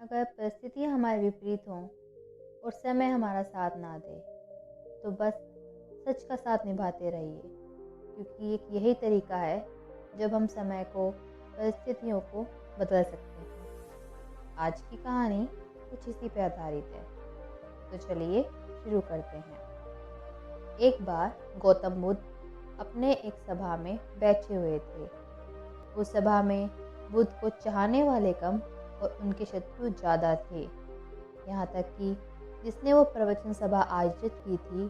अगर परिस्थितियाँ हमारे विपरीत हों और समय हमारा साथ ना दे तो बस सच का साथ निभाते रहिए, क्योंकि एक यही तरीका है जब हम समय को, परिस्थितियों को बदल सकते हैं। आज की कहानी कुछ इसी पे आधारित है, तो चलिए शुरू करते हैं। एक बार गौतम बुद्ध अपने एक सभा में बैठे हुए थे। उस सभा में बुद्ध को चाहने वाले कम और उनके शत्रु ज़्यादा थे। यहाँ तक कि जिसने वो प्रवचन सभा आयोजित की थी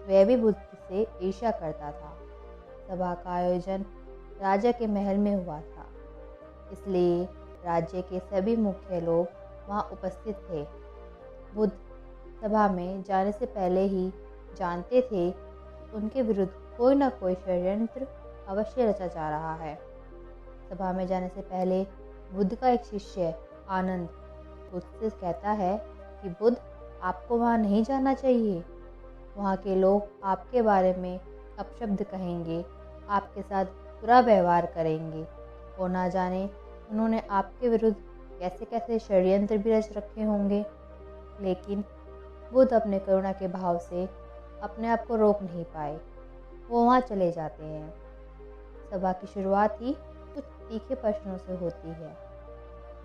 वह भी बुद्ध से ईर्ष्या करता था। सभा का आयोजन राजा के महल में हुआ था, इसलिए राज्य के सभी मुख्य लोग वहाँ उपस्थित थे। बुद्ध सभा में जाने से पहले ही जानते थे कि उनके विरुद्ध कोई न कोई षड्यंत्र अवश्य रचा जा रहा है। सभा में जाने से पहले बुद्ध का एक शिष्य आनंद बुद्ध से कहता है कि बुद्ध, आपको वहाँ नहीं जाना चाहिए। वहाँ के लोग आपके बारे में अपशब्द कहेंगे, आपके साथ बुरा व्यवहार करेंगे और ना जाने उन्होंने आपके विरुद्ध कैसे कैसे षड्यंत्र भी रच रखे होंगे। लेकिन बुद्ध अपने करुणा के भाव से अपने आप को रोक नहीं पाए। वो वहाँ चले जाते हैं। सभा की शुरुआत ही कुछ तीखे प्रश्नों से होती है।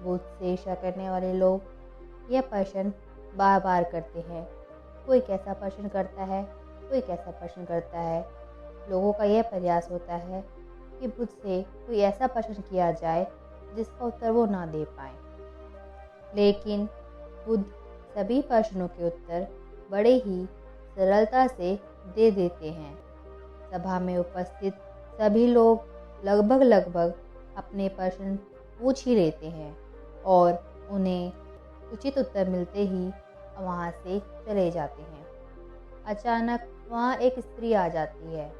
बुद्ध से ईर्ष्या करने वाले लोग यह प्रश्न बार बार करते हैं। कोई कैसा प्रश्न करता है, कोई कैसा प्रश्न करता है। लोगों का यह प्रयास होता है कि बुद्ध से कोई ऐसा प्रश्न किया जाए जिसका उत्तर वो ना दे पाए। लेकिन बुद्ध सभी प्रश्नों के उत्तर बड़े ही सरलता से दे देते हैं। सभा में उपस्थित सभी लोग लगभग अपने प्रश्न पूछ ही लेते हैं और उन्हें उचित उत्तर मिलते ही वहाँ से चले जाते हैं। अचानक वहाँ एक स्त्री आ जाती है।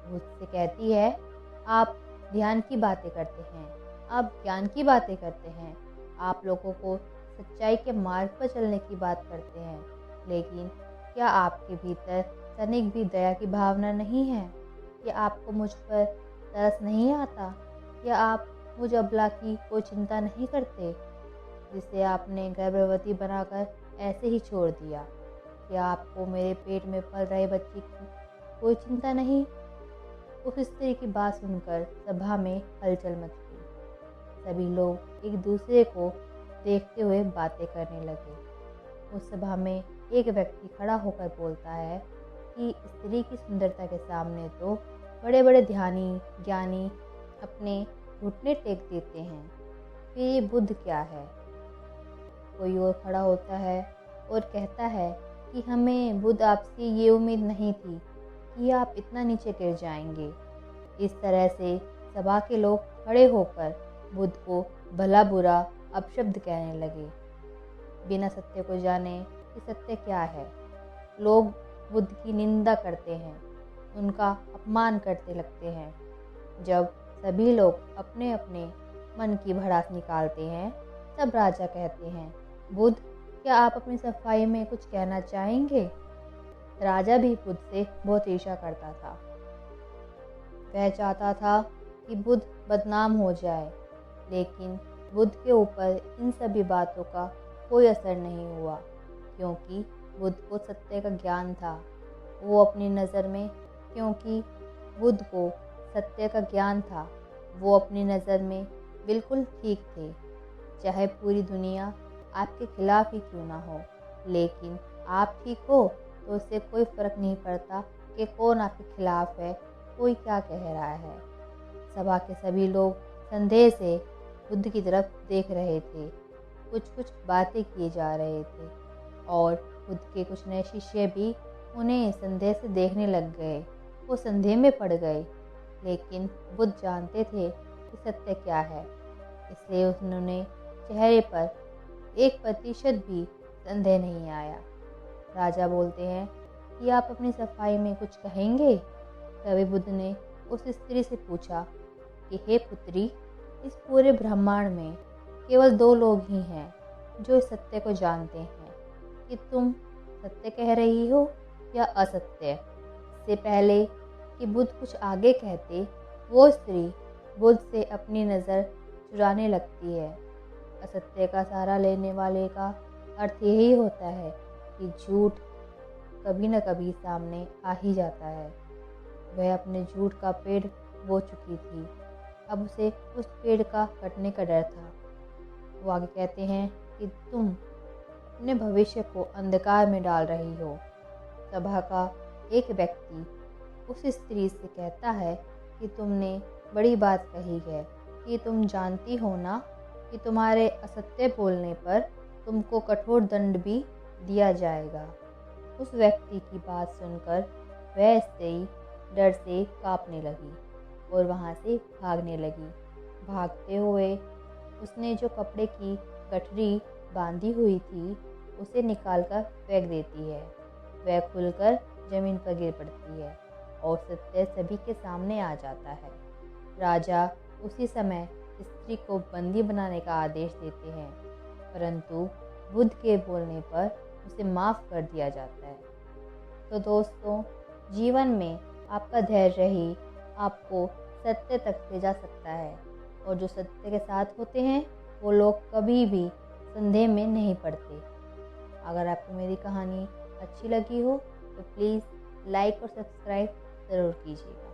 बुद्ध से कहती है, आप ध्यान की बातें करते हैं, आप ज्ञान की बातें करते हैं, आप लोगों को सच्चाई के मार्ग पर चलने की बात करते हैं, लेकिन क्या आपके भीतर तनिक भी दया की भावना नहीं है? क्या आपको मुझ पर तरस नहीं आता? या आप मुझ अबला की कोई चिंता नहीं करते जिसे आपने गर्भवती बनाकर ऐसे ही छोड़ दिया? क्या आपको मेरे पेट में पल रहे बच्चे की कोई चिंता नहीं? उस स्त्री की बात सुनकर सभा में हलचल मच गई। सभी लोग एक दूसरे को देखते हुए बातें करने लगे। उस सभा में एक व्यक्ति खड़ा होकर बोलता है कि स्त्री की सुंदरता के सामने तो बड़े बड़े ध्यानी ज्ञानी अपने घुटने टेक देते हैं, फिर ये बुद्ध क्या है? कोई और खड़ा होता है और कहता है कि हमें बुद्ध आपसे ये उम्मीद नहीं थी कि आप इतना नीचे गिर जाएंगे। इस तरह से सभा के लोग खड़े होकर बुद्ध को भला बुरा अपशब्द कहने लगे, बिना सत्य को जाने कि सत्य क्या है। लोग बुद्ध की निंदा करते हैं, उनका अपमान करते लगते हैं। जब सभी लोग अपने अपने मन की भड़ास निकालते हैं, तब राजा कहते हैं, बुद्ध, क्या आप अपनी सफाई में कुछ कहना चाहेंगे? राजा भी बुद्ध से बहुत ईर्ष्या करता था। वह चाहता था कि बुद्ध बदनाम हो जाए, लेकिन बुद्ध के ऊपर इन सभी बातों का कोई असर नहीं हुआ, क्योंकि बुद्ध को सत्य का ज्ञान था। वो अपनी नज़र में क्योंकि बुद्ध को सत्य का ज्ञान था, वो अपनी नज़र में बिल्कुल ठीक थे। चाहे पूरी दुनिया आपके खिलाफ ही क्यों ना हो, लेकिन आप ठीक हो तो उससे कोई फ़र्क नहीं पड़ता कि कौन आपके खिलाफ है, कोई क्या कह रहा है। सभा के सभी लोग संदेह से बुद्ध की तरफ देख रहे थे। कुछ बातें किए जा रहे थे और बुद्ध के कुछ नए शिष्य भी उन्हें संदेह से देखने लग गए। वो संदेह में पड़ गए, लेकिन बुद्ध जानते थे कि सत्य क्या है, इसलिए उन्होंने चेहरे पर 1% भी संदेह नहीं आया। राजा बोलते हैं कि आप अपनी सफाई में कुछ कहेंगे? तभी बुद्ध ने उस स्त्री से पूछा कि हे पुत्री, इस पूरे ब्रह्मांड में केवल 2 लोग ही हैं जो इस सत्य को जानते हैं कि तुम सत्य कह रही हो या असत्य। इससे पहले कि बुद्ध कुछ आगे कहते, वो स्त्री बुद्ध से अपनी नज़र चुराने लगती है। असत्य का सहारा लेने वाले का अर्थ यही होता है कि झूठ कभी न कभी सामने आ ही जाता है। वह अपने झूठ का पेड़ बो चुकी थी, अब उसे उस पेड़ का कटने का डर था। वो आगे कहते हैं कि तुम अपने भविष्य को अंधकार में डाल रही हो। सभा का एक व्यक्ति उस स्त्री से कहता है कि तुमने बड़ी बात कही है कि तुम जानती हो ना कि तुम्हारे असत्य बोलने पर तुमको कठोर दंड भी दिया जाएगा। उस व्यक्ति की बात सुनकर वह स्त्री डर से कांपने लगी और वहाँ से भागने लगी। भागते हुए उसने जो कपड़े की गठरी बांधी हुई थी उसे निकालकर फेंक देती है। वह खुलकर जमीन पर गिर पड़ती है और सत्य सभी के सामने आ जाता है। राजा उसी समय स्त्री को बंदी बनाने का आदेश देते हैं, परंतु बुद्ध के बोलने पर उसे माफ़ कर दिया जाता है। तो दोस्तों, जीवन में आपका धैर्य ही आपको सत्य तक ले जा सकता है और जो सत्य के साथ होते हैं वो लोग कभी भी संदेह में नहीं पड़ते। अगर आपको मेरी कहानी अच्छी लगी हो तो प्लीज़ लाइक और सब्सक्राइब ज़रूर कीजिएगा।